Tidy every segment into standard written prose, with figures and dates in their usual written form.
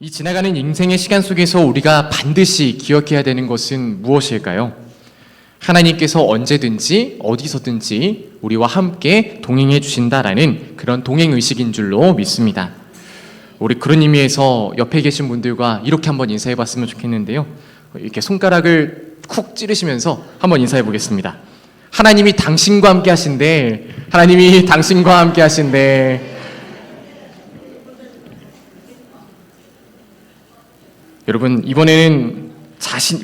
이 지나가는 인생의 시간 속에서 우리가 반드시 기억해야 되는 것은 무엇일까요? 하나님께서 언제든지 어디서든지 우리와 함께 동행해 주신다라는 그런 동행의식인 줄로 믿습니다. 우리 그런 의미에서 옆에 계신 분들과 이렇게 한번 인사해 봤으면 좋겠는데요. 이렇게 손가락을 쿡 찌르시면서 한번 인사해 보겠습니다. 하나님이 당신과 함께 하신대. 하나님이 당신과 함께 하신대. 여러분, 이번에는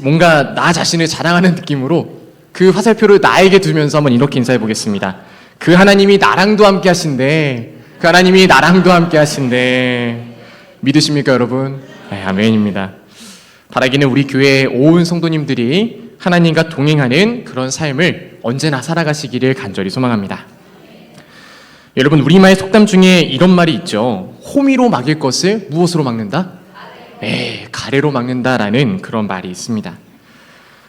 뭔가 나 자신을 자랑하는 느낌으로 그 화살표를 나에게 두면서 한번 이렇게 인사해 보겠습니다. 그 하나님이 나랑도 함께 하신대. 그 하나님이 나랑도 함께 하신대. 믿으십니까, 여러분? 네, 아멘입니다. 바라기는 우리 교회 온 성도님들이 하나님과 동행하는 그런 삶을 언제나 살아가시기를 간절히 소망합니다. 여러분, 우리말의 속담 중에 이런 말이 있죠. 호미로 막을 것을 무엇으로 막는다? 네, 가래로 막는다라는 그런 말이 있습니다.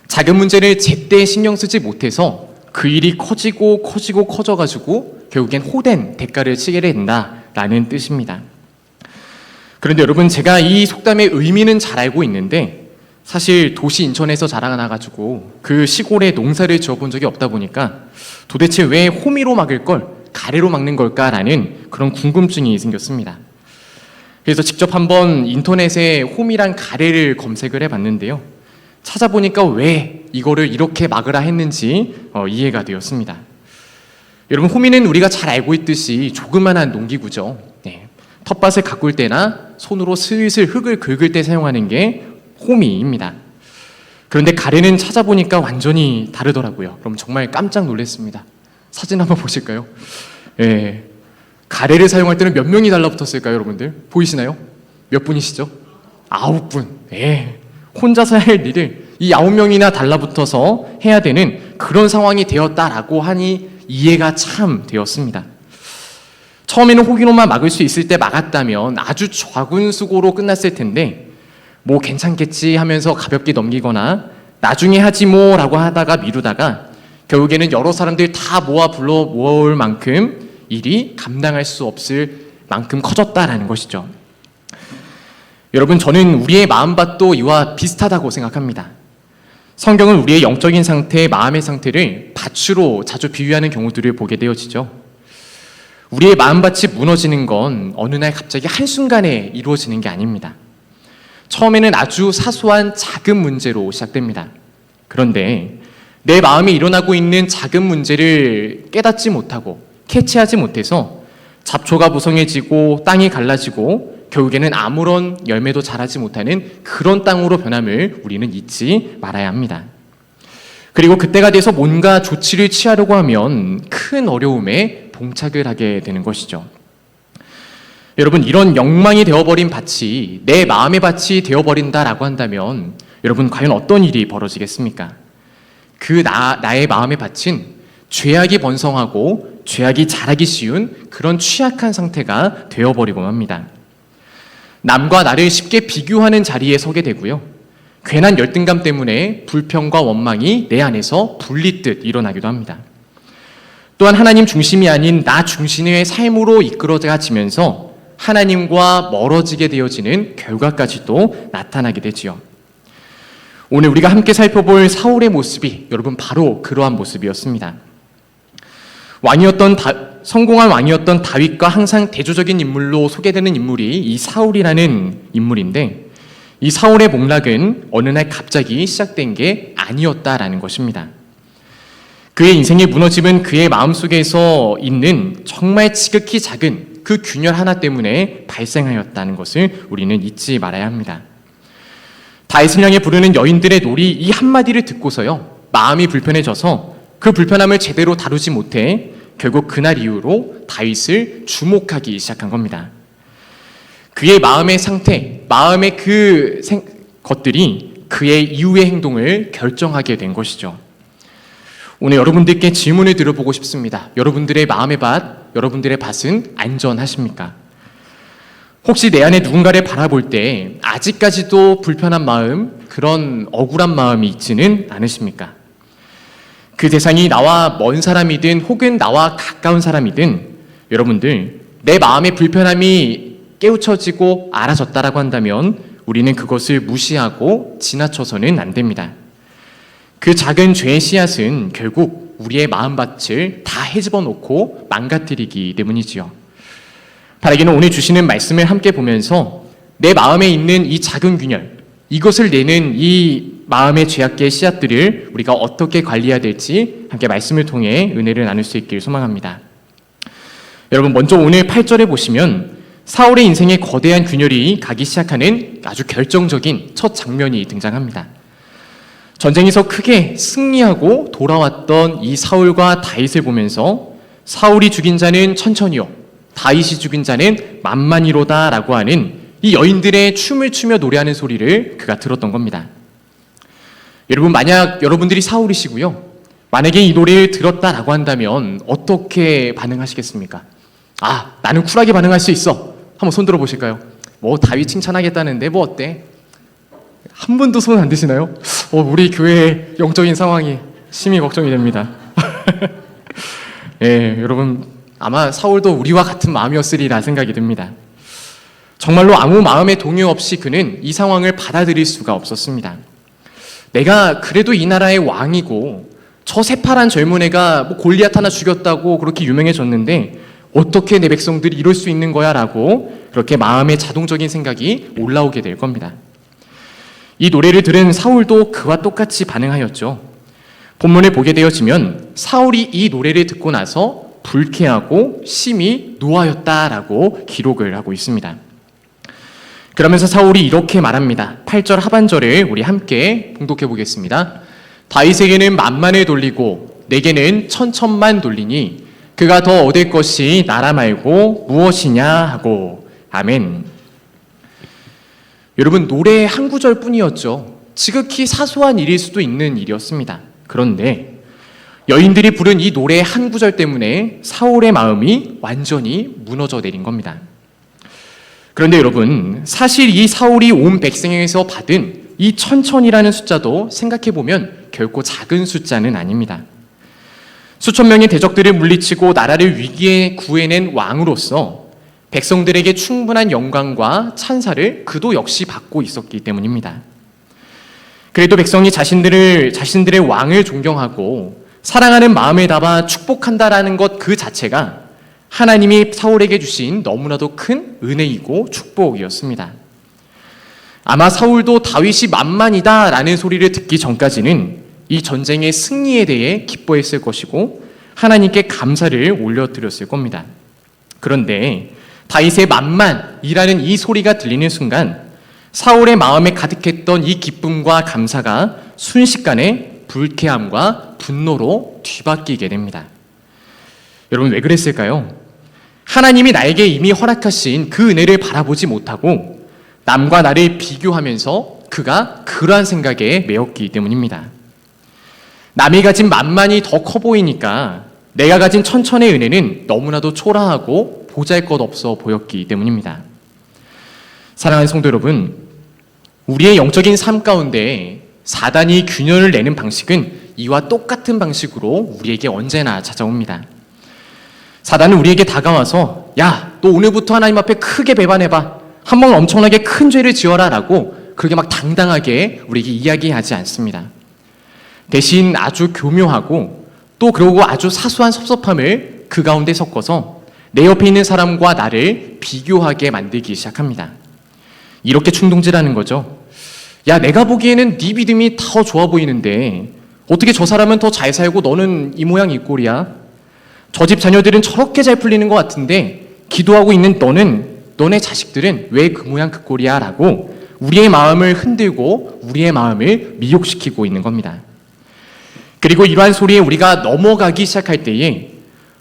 작은 문제를 제때 신경 쓰지 못해서 그 일이 커져가지고 결국엔 호된 대가를 치게 된다라는 뜻입니다. 그런데 여러분, 제가 이 속담의 의미는 잘 알고 있는데 사실 도시 인천에서 자라나가지고 그 시골에 농사를 지어본 적이 없다 보니까 도대체 왜 호미로 막을 걸 가래로 막는 걸까라는 그런 궁금증이 생겼습니다. 그래서 직접 한번 인터넷에 홈이랑 가래를 검색을 해봤는데요. 찾아보니까 왜 이거를 이렇게 막으라 했는지 이해가 되었습니다. 여러분, 호미는 우리가 잘 알고 있듯이 조그만한 농기구죠. 네. 텃밭을 가꿀 때나 손으로 슬슬 흙을 긁을 때 사용하는 게 호미입니다. 그런데 가래는 찾아보니까 완전히 다르더라고요. 그럼 정말 깜짝 놀랐습니다. 사진 한번 보실까요? 네. 가래를 사용할 때는 몇 명이 달라붙었을까요, 여러분들? 보이시나요? 몇 분이시죠? 9분. 네. 혼자서 할 일을 이 9명이나 달라붙어서 해야 되는 그런 상황이 되었다라고 하니 이해가 참 되었습니다. 처음에는 호기로만 막을 수 있을 때 막았다면 아주 작은 수고로 끝났을 텐데 뭐 괜찮겠지 하면서 가볍게 넘기거나 나중에 하지 뭐라고 하다가 미루다가 결국에는 여러 사람들 다 불러 모아올 만큼 일이 감당할 수 없을 만큼 커졌다라는 것이죠. 여러분, 저는 우리의 마음밭도 이와 비슷하다고 생각합니다. 성경은 우리의 영적인 상태, 마음의 상태를 밭으로 자주 비유하는 경우들을 보게 되어지죠. 우리의 마음밭이 무너지는 건 어느 날 갑자기 한순간에 이루어지는 게 아닙니다. 처음에는 아주 사소한 작은 문제로 시작됩니다. 그런데 내 마음에 일어나고 있는 작은 문제를 깨닫지 못하고 캐치하지 못해서 잡초가 무성해지고 땅이 갈라지고 결국에는 아무런 열매도 자라지 못하는 그런 땅으로 변함을 우리는 잊지 말아야 합니다. 그리고 그때가 돼서 뭔가 조치를 취하려고 하면 큰 어려움에 봉착을 하게 되는 것이죠. 여러분, 이런 영망이 되어버린 밭이 내 마음의 밭이 되어버린다라고 한다면 여러분, 과연 어떤 일이 벌어지겠습니까? 나의 마음의 밭은 죄악이 번성하고 죄악이 자라기 쉬운 그런 취약한 상태가 되어버리곤 합니다. 남과 나를 쉽게 비교하는 자리에 서게 되고요. 괜한 열등감 때문에 불평과 원망이 내 안에서 불리듯 일어나기도 합니다. 또한 하나님 중심이 아닌 나 중심의 삶으로 이끌어가지면서 하나님과 멀어지게 되어지는 결과까지도 나타나게 되지요. 오늘 우리가 함께 살펴볼 사울의 모습이 여러분 바로 그러한 모습이었습니다. 성공한 왕이었던 다윗과 항상 대조적인 인물로 소개되는 인물이 이 사울이라는 인물인데 이 사울의 목락은 어느 날 갑자기 시작된 게 아니었다라는 것입니다. 그의 인생의 무너짐은 그의 마음속에서 있는 정말 지극히 작은 그 균열 하나 때문에 발생하였다는 것을 우리는 잊지 말아야 합니다. 다윗을 향해 부르는 여인들의 놀이 이 한마디를 듣고서요, 마음이 불편해져서 그 불편함을 제대로 다루지 못해 결국 그날 이후로 다윗을 주목하기 시작한 겁니다. 그의 마음의 상태, 마음의 것들이 그의 이후의 행동을 결정하게 된 것이죠. 오늘 여러분들께 질문을 드려보고 싶습니다. 여러분들의 마음의 밭, 여러분들의 밭은 안전하십니까? 혹시 내 안에 누군가를 바라볼 때 아직까지도 불편한 마음, 그런 억울한 마음이 있지는 않으십니까? 그 대상이 나와 먼 사람이든 혹은 나와 가까운 사람이든 여러분들 내 마음의 불편함이 깨우쳐지고 알아졌다라고 한다면 우리는 그것을 무시하고 지나쳐서는 안 됩니다. 그 작은 죄의 씨앗은 결국 우리의 마음밭을 다 헤집어 놓고 망가뜨리기 때문이지요. 바라기는 오늘 주시는 말씀을 함께 보면서 내 마음에 있는 이 작은 균열, 이것을 내는 이 마음의 죄악의 씨앗들을 우리가 어떻게 관리해야 될지 함께 말씀을 통해 은혜를 나눌 수 있길 소망합니다. 여러분, 먼저 오늘 8절에 보시면 사울의 인생에 거대한 균열이 가기 시작하는 아주 결정적인 첫 장면이 등장합니다. 전쟁에서 크게 승리하고 돌아왔던 이 사울과 다윗을 보면서 사울이 죽인 자는 천천히요, 다윗이 죽인 자는 만만히로다 라고 하는 이 여인들의 춤을 추며 노래하는 소리를 그가 들었던 겁니다. 여러분, 만약 여러분들이 사울이시고요, 만약에 이 노래를 들었다라고 한다면 어떻게 반응하시겠습니까? 아, 나는 쿨하게 반응할 수 있어. 한번 손 들어 보실까요? 뭐 다윗 칭찬하겠다는데 뭐 어때? 한 분도 손 안 드시나요? 우리 교회의 영적인 상황이 심히 걱정이 됩니다. 예, 여러분, 아마 사울도 우리와 같은 마음이었으리라 생각이 듭니다. 정말로 아무 마음의 동요 없이 그는 이 상황을 받아들일 수가 없었습니다. 내가 그래도 이 나라의 왕이고 저 새파란 젊은 애가 뭐 골리앗 하나 죽였다고 그렇게 유명해졌는데 어떻게 내 백성들이 이럴 수 있는 거야 라고 그렇게 마음의 자동적인 생각이 올라오게 될 겁니다. 이 노래를 들은 사울도 그와 똑같이 반응하였죠. 본문을 보게 되어지면 사울이 이 노래를 듣고 나서 불쾌하고 심히 노하였다라고 기록을 하고 있습니다. 그러면서 사울이 이렇게 말합니다. 8절 하반절을 우리 함께 봉독해 보겠습니다. 다윗에게는 만만을 돌리고 내게는 천천만 돌리니 그가 더 얻을 것이 나라 말고 무엇이냐 하고. 아멘. 여러분, 노래의 한 구절뿐이었죠. 지극히 사소한 일일 수도 있는 일이었습니다. 그런데 여인들이 부른 이 노래의 한 구절 때문에 사울의 마음이 완전히 무너져 내린 겁니다. 그런데 여러분, 사실 이 사울이 온 백성에게서 받은 이 천천이라는 숫자도 생각해보면 결코 작은 숫자는 아닙니다. 수천 명의 대적들을 물리치고 나라를 위기에 구해낸 왕으로서 백성들에게 충분한 영광과 찬사를 그도 역시 받고 있었기 때문입니다. 그래도 백성이 자신들의 왕을 존경하고 사랑하는 마음을 담아 축복한다라는 것 그 자체가 하나님이 사울에게 주신 너무나도 큰 은혜이고 축복이었습니다. 아마 사울도 다윗이 만만이다라는 소리를 듣기 전까지는 이 전쟁의 승리에 대해 기뻐했을 것이고 하나님께 감사를 올려드렸을 겁니다. 그런데 다윗의 만만이라는 이 소리가 들리는 순간 사울의 마음에 가득했던 이 기쁨과 감사가 순식간에 불쾌함과 분노로 뒤바뀌게 됩니다. 여러분, 왜 그랬을까요? 하나님이 나에게 이미 허락하신 그 은혜를 바라보지 못하고 남과 나를 비교하면서 그가 그러한 생각에 매였기 때문입니다. 남이 가진 만만이 더 커 보이니까 내가 가진 천천의 은혜는 너무나도 초라하고 보잘것없어 보였기 때문입니다. 사랑하는 성도 여러분, 우리의 영적인 삶 가운데 사단이 균열을 내는 방식은 이와 똑같은 방식으로 우리에게 언제나 찾아옵니다. 사단은 우리에게 다가와서 야, 너 오늘부터 하나님 앞에 크게 배반해봐, 한번 엄청나게 큰 죄를 지어라 라고 그렇게 막 당당하게 우리에게 이야기하지 않습니다. 대신 아주 교묘하고 또 그러고 아주 사소한 섭섭함을 그 가운데 섞어서 내 옆에 있는 사람과 나를 비교하게 만들기 시작합니다. 이렇게 충동질하는 거죠. 야, 내가 보기에는 네 믿음이 더 좋아 보이는데 어떻게 저 사람은 더 잘 살고 너는 이 모양 이 꼴이야? 저 집 자녀들은 저렇게 잘 풀리는 것 같은데 기도하고 있는 너네 자식들은 왜 그 모양 그 꼴이야? 라고 우리의 마음을 흔들고 우리의 마음을 미혹시키고 있는 겁니다. 그리고 이러한 소리에 우리가 넘어가기 시작할 때에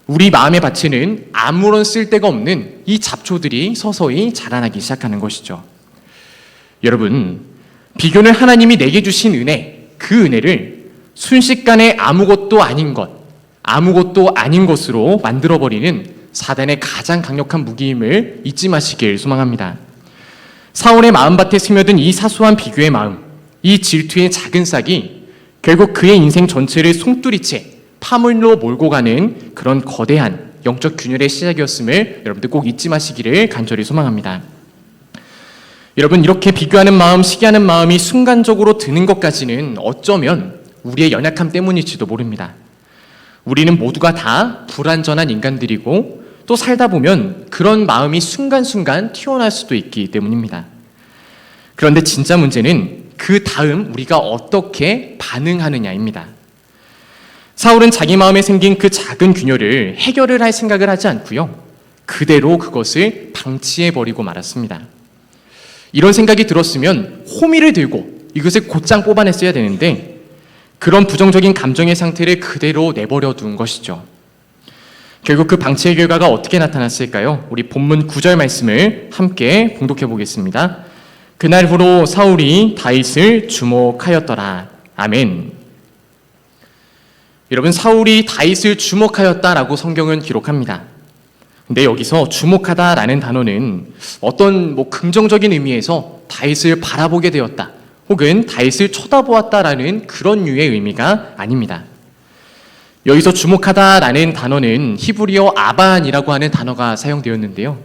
우리 마음의 밭에는 아무런 쓸데가 없는 이 잡초들이 서서히 자라나기 시작하는 것이죠. 여러분, 비교는 하나님이 내게 주신 은혜, 그 은혜를 순식간에 아무것도 아닌 것으로 만들어버리는 사단의 가장 강력한 무기임을 잊지 마시길 소망합니다. 사울의 마음밭에 스며든 이 사소한 비교의 마음, 이 질투의 작은 싹이 결국 그의 인생 전체를 송두리째 파물로 몰고 가는 그런 거대한 영적 균열의 시작이었음을 여러분들 꼭 잊지 마시기를 간절히 소망합니다. 여러분, 이렇게 비교하는 마음, 시기하는 마음이 순간적으로 드는 것까지는 어쩌면 우리의 연약함 때문일지도 모릅니다. 우리는 모두가 다 불완전한 인간들이고 또 살다 보면 그런 마음이 순간순간 튀어나올 수도 있기 때문입니다. 그런데 진짜 문제는 그 다음 우리가 어떻게 반응하느냐입니다. 사울은 자기 마음에 생긴 그 작은 균열을 해결을 할 생각을 하지 않고요, 그대로 그것을 방치해버리고 말았습니다. 이런 생각이 들었으면 호미를 들고 이것을 곧장 뽑아냈어야 되는데 그런 부정적인 감정의 상태를 그대로 내버려 둔 것이죠. 결국 그 방치의 결과가 어떻게 나타났을까요? 우리 본문 9절 말씀을 함께 봉독해 보겠습니다. 그날 후로 사울이 다윗을 주목하였더라. 아멘. 여러분, 사울이 다윗을 주목하였다라고 성경은 기록합니다. 근데 여기서 주목하다라는 단어는 어떤 긍정적인 의미에서 다윗을 바라보게 되었다, 혹은 다윗을 쳐다보았다라는 그런 류의 의미가 아닙니다. 여기서 주목하다라는 단어는 히브리어 아반이라고 하는 단어가 사용되었는데요.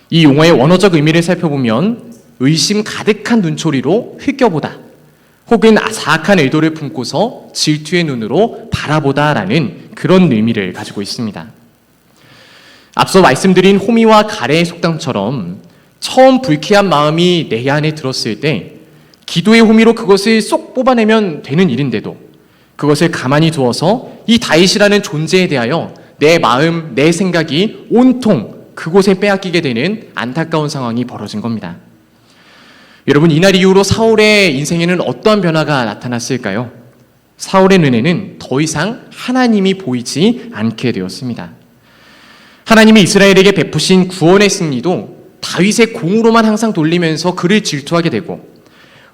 이 용어의 원어적 의미를 살펴보면 의심 가득한 눈초리로 흘겨보다, 혹은 사악한 의도를 품고서 질투의 눈으로 바라보다라는 그런 의미를 가지고 있습니다. 앞서 말씀드린 호미와 가래의 속담처럼 처음 불쾌한 마음이 내 안에 들었을 때 기도의 호미로 그것을 쏙 뽑아내면 되는 일인데도 그것을 가만히 두어서 이 다윗이라는 존재에 대하여 내 마음, 내 생각이 온통 그곳에 빼앗기게 되는 안타까운 상황이 벌어진 겁니다. 여러분, 이날 이후로 사울의 인생에는 어떠한 변화가 나타났을까요? 사울의 눈에는 더 이상 하나님이 보이지 않게 되었습니다. 하나님이 이스라엘에게 베푸신 구원의 승리도 다윗의 공으로만 항상 돌리면서 그를 질투하게 되고,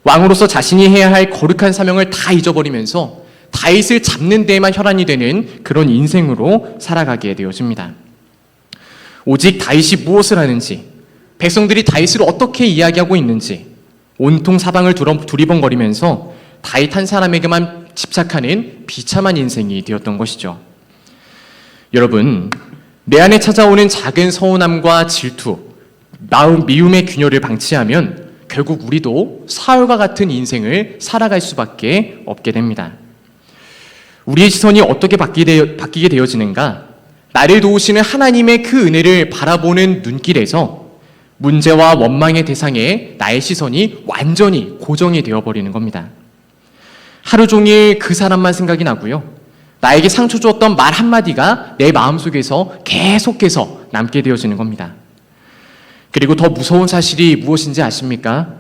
왕으로서 자신이 해야 할 거룩한 사명을 다 잊어버리면서 다윗을 잡는 데에만 혈안이 되는 그런 인생으로 살아가게 되어집니다. 오직 다윗이 무엇을 하는지, 백성들이 다윗을 어떻게 이야기하고 있는지 온통 사방을 두리번거리면서 다윗 한 사람에게만 집착하는 비참한 인생이 되었던 것이죠. 여러분, 내 안에 찾아오는 작은 서운함과 질투, 마음 미움의 균열을 방치하면 결국 우리도 사울과 같은 인생을 살아갈 수밖에 없게 됩니다. 우리의 시선이 어떻게 바뀌게 되어지는가? 나를 도우시는 하나님의 그 은혜를 바라보는 눈길에서 문제와 원망의 대상에 나의 시선이 완전히 고정이 되어버리는 겁니다. 하루 종일 그 사람만 생각이 나고요, 나에게 상처 주었던 말 한마디가 내 마음속에서 계속해서 남게 되어지는 겁니다. 그리고 더 무서운 사실이 무엇인지 아십니까?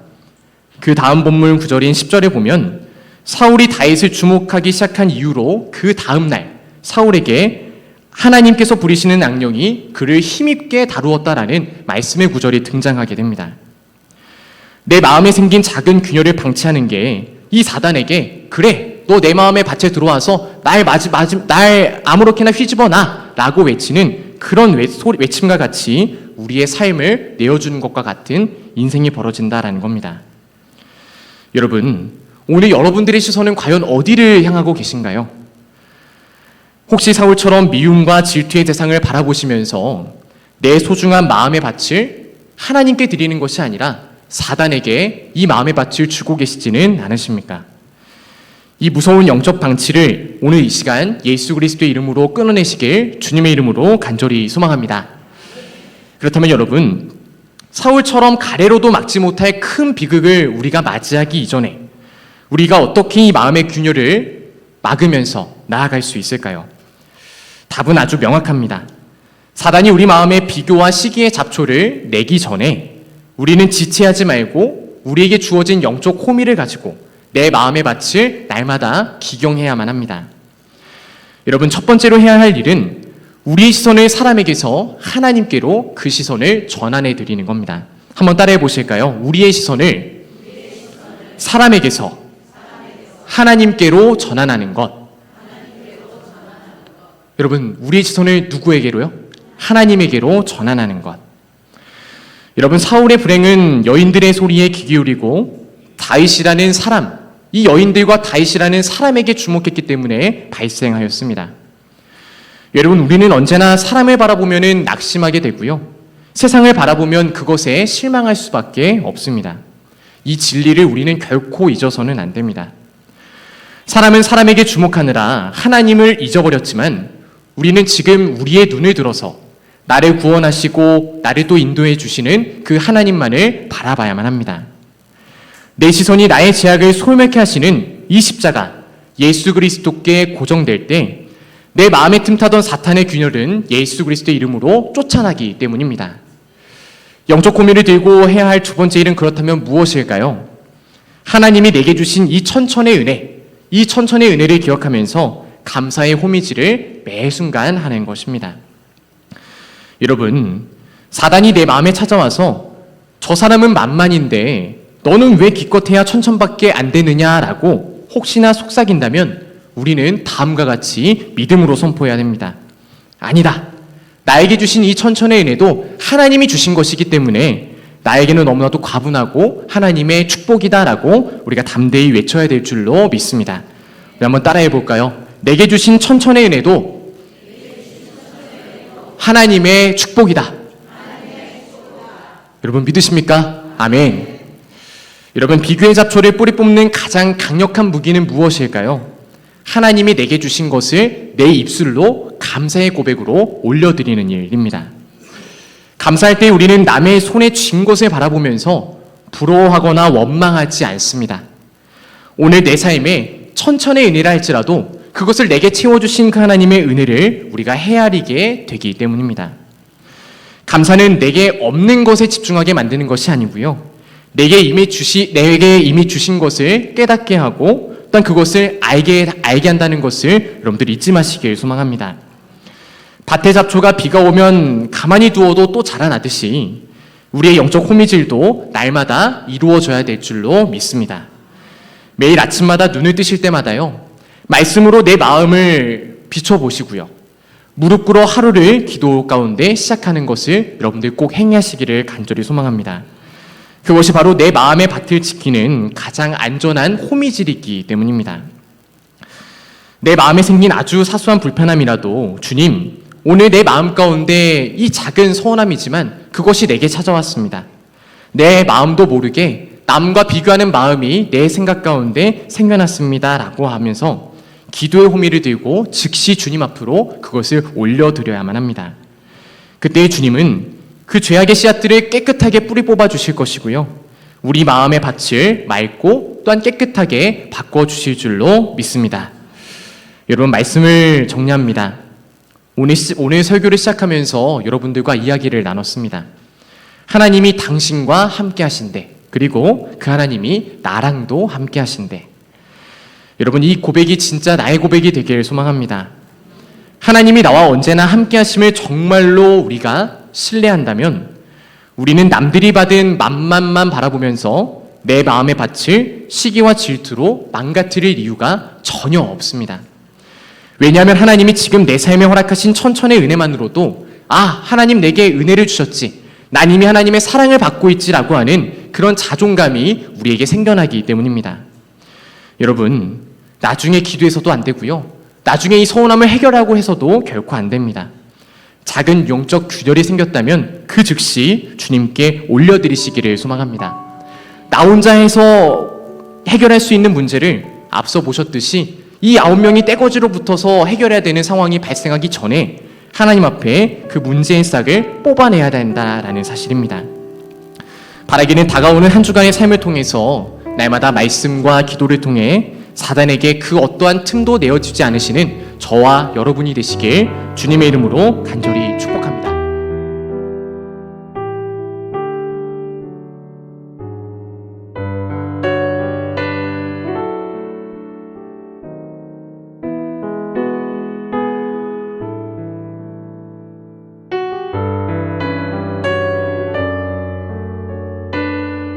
그 다음 본문 9절인 10절에 보면 사울이 다윗을 주목하기 시작한 이후로 그 다음 날 사울에게 하나님께서 부리시는 악령이 그를 힘있게 다루었다라는 말씀의 구절이 등장하게 됩니다. 내 마음에 생긴 작은 균열을 방치하는 게 이 사단에게, 그래, 너 내 마음의 밭에 들어와서 날 아무렇게나 휘집어놔 라고 외치는 그런 외침과 같이 우리의 삶을 내어주는 것과 같은 인생이 벌어진다라는 겁니다. 여러분, 오늘 여러분들의 시선은 과연 어디를 향하고 계신가요? 혹시 사울처럼 미움과 질투의 대상을 바라보시면서 내 소중한 마음의 밭을 하나님께 드리는 것이 아니라 사단에게 이 마음의 밭을 주고 계시지는 않으십니까? 이 무서운 영적 방치를 오늘 이 시간 예수 그리스도의 이름으로 끊어내시길 주님의 이름으로 간절히 소망합니다. 그렇다면 여러분, 사울처럼 가래로도 막지 못할 큰 비극을 우리가 맞이하기 이전에 우리가 어떻게 이 마음의 균열을 막으면서 나아갈 수 있을까요? 답은 아주 명확합니다. 사단이 우리 마음에 비교와 시기의 잡초를 내기 전에 우리는 지체하지 말고 우리에게 주어진 영적 호미를 가지고 내 마음의 밭을 날마다 기경해야만 합니다. 여러분, 첫 번째로 해야 할 일은 우리의 시선을 사람에게서 하나님께로 그 시선을 전환해 드리는 겁니다. 한번 따라해 보실까요? 우리의 시선을 사람에게서 하나님께로 전환하는 것. 여러분, 우리의 시선을 누구에게로요? 하나님에게로 전환하는 것. 여러분, 사울의 불행은 여인들의 소리에 귀 기울이고 다윗이라는 사람, 이 여인들과 다윗이라는 사람에게 주목했기 때문에 발생하였습니다. 여러분, 우리는 언제나 사람을 바라보면 낙심하게 되고요. 세상을 바라보면 그것에 실망할 수밖에 없습니다. 이 진리를 우리는 결코 잊어서는 안 됩니다. 사람은 사람에게 주목하느라 하나님을 잊어버렸지만 우리는 지금 우리의 눈을 들어서 나를 구원하시고 나를 또 인도해 주시는 그 하나님만을 바라봐야만 합니다. 내 시선이 나의 죄악을 소멸케 하시는 이 십자가 예수 그리스도께 고정될 때 내 마음에 틈타던 사탄의 균열은 예수 그리스도의 이름으로 쫓아나기 때문입니다. 영적 고민을 들고 해야 할 두 번째 일은 그렇다면 무엇일까요? 하나님이 내게 주신 이 천천의 은혜, 이 천천의 은혜를 기억하면서 감사의 호미질을 매 순간 하는 것입니다. 여러분, 사단이 내 마음에 찾아와서 저 사람은 만만인데 너는 왜 기껏해야 천천밖에 안 되느냐라고 혹시나 속삭인다면 우리는 다음과 같이 믿음으로 선포해야 됩니다. 아니다. 나에게 주신 이 천천의 은혜도 하나님이 주신 것이기 때문에 나에게는 너무나도 과분하고 하나님의 축복이다라고 우리가 담대히 외쳐야 될 줄로 믿습니다. 우리 한번 따라해 볼까요? 내게 주신 천천의 은혜도 하나님의 축복이다. 여러분 믿으십니까? 아멘. 여러분, 비교의 잡초를 뿌리 뽑는 가장 강력한 무기는 무엇일까요? 하나님이 내게 주신 것을 내 입술로 감사의 고백으로 올려드리는 일입니다. 감사할 때 우리는 남의 손에 쥔 것을 바라보면서 부러워하거나 원망하지 않습니다. 오늘 내 삶에 천천의 은혜라 할지라도 그것을 내게 채워주신 그 하나님의 은혜를 우리가 헤아리게 되기 때문입니다. 감사는 내게 없는 것에 집중하게 만드는 것이 아니고요. 내게 이미 주신 것을 깨닫게 하고 또한 그것을 알게 한다는 것을 여러분들 잊지 마시길 소망합니다. 밭에 잡초가 비가 오면 가만히 두어도 또 자라나듯이 우리의 영적 호미질도 날마다 이루어져야 될 줄로 믿습니다. 매일 아침마다 눈을 뜨실 때마다요, 말씀으로 내 마음을 비춰보시고요, 무릎 꿇어 하루를 기도 가운데 시작하는 것을 여러분들 꼭 행하시기를 간절히 소망합니다. 그것이 바로 내 마음의 밭을 지키는 가장 안전한 호미질이기 때문입니다. 내 마음에 생긴 아주 사소한 불편함이라도 주님, 오늘 내 마음 가운데 이 작은 서운함이지만 그것이 내게 찾아왔습니다. 내 마음도 모르게 남과 비교하는 마음이 내 생각 가운데 생겨났습니다 라고 하면서 기도의 호미를 들고 즉시 주님 앞으로 그것을 올려드려야만 합니다. 그때 주님은 그 죄악의 씨앗들을 깨끗하게 뿌리 뽑아 주실 것이고요, 우리 마음의 밭을 맑고 또한 깨끗하게 바꿔주실 줄로 믿습니다. 여러분, 말씀을 정리합니다. 오늘 설교를 시작하면서 여러분들과 이야기를 나눴습니다. 하나님이 당신과 함께 하신대, 그리고 그 하나님이 나랑도 함께 하신대. 여러분, 이 고백이 진짜 나의 고백이 되길 소망합니다. 하나님이 나와 언제나 함께 하심을 정말로 우리가 신뢰한다면 우리는 남들이 받은 만만만 바라보면서 내 마음의 밭을 시기와 질투로 망가뜨릴 이유가 전혀 없습니다. 왜냐하면 하나님이 지금 내 삶에 허락하신 천천의 은혜만으로도 하나님 내게 은혜를 주셨지, 난 이미 하나님의 사랑을 받고 있지라고 하는 그런 자존감이 우리에게 생겨나기 때문입니다. 여러분, 나중에 기도해서도 안 되고요, 나중에 이 서운함을 해결하고 해서도 결코 안 됩니다. 작은 영적 균열이 생겼다면 그 즉시 주님께 올려드리시기를 소망합니다. 나 혼자 해서 해결할 수 있는 문제를 앞서 보셨듯이 이 9명이 떼거지로 붙어서 해결해야 되는 상황이 발생하기 전에 하나님 앞에 그 문제의 싹을 뽑아내야 된다라는 사실입니다. 바라기는 다가오는 한 주간의 삶을 통해서 날마다 말씀과 기도를 통해 사단에게 그 어떠한 틈도 내어주지 않으시는 저와 여러분이 되시길 주님의 이름으로 간절히 축복합니다.